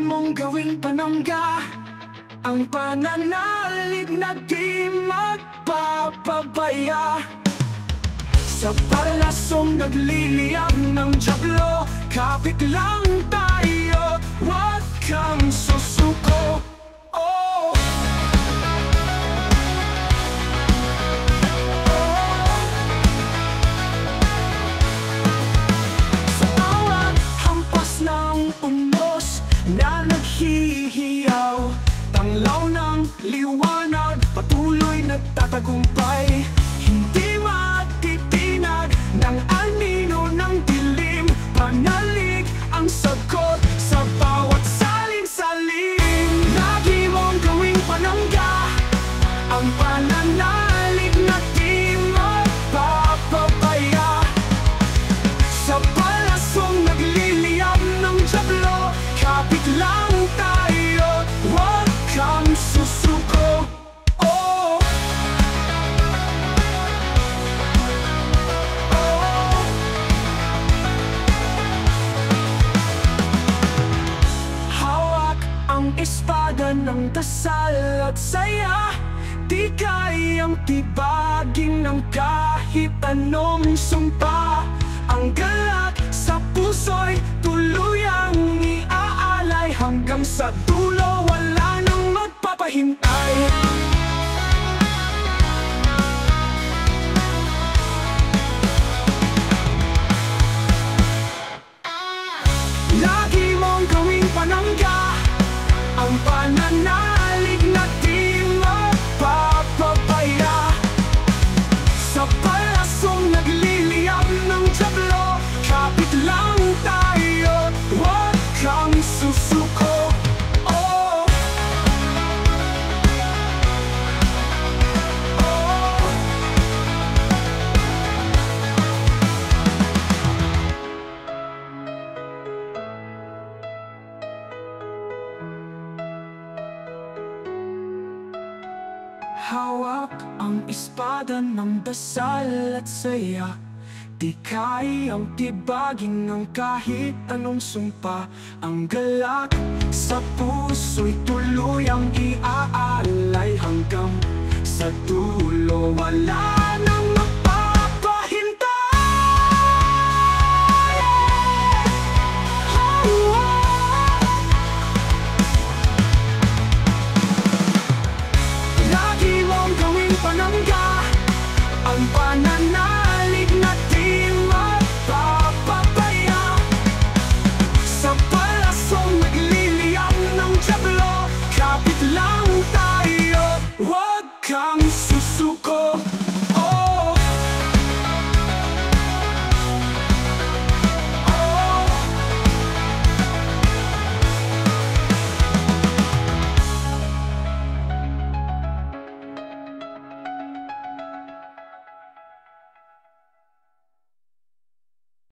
Lagi mong gawing panangga ang pananalig na di magpapabaya. Sa palasong nagliliyab ng dyablo, kapit lang tayo, huwag kang susuko. Oh! Sa bawat hampas ng umos na naghihiyaw, tanglaw ng liwanag, patuloy nagtatagumpay. Hindi matitinag ng anino ng dilim, panalig ang sagot sa bawat salin-salin. Lagi mong gawing panangga ang pananalig na di magpapabaya. Sa palasong nagliliyab ng dyablo, kapit lang tayo, huwag kang susuko. Oh! Oh! Hawak ang espada ng dasal at saya, di kayang tibagin ng kahit anong sumpa. Ang galak sa puso'y tuluyang iaalay, hanggang sa dulo wala nang magpapahintay. Lagi mong gawing panangga ang pananalig na di magpapabaya. Sa palasong nagliliyab ng dyablo, kapit lang tayo, huwag kang susuko. Oh! Oh! Hawak ang espada ng dasal at saya, di kayang tibagin ng kahit anong sumpa. Ang galak sa puso'y tuluyang iaalay, hanggang sa dulo wala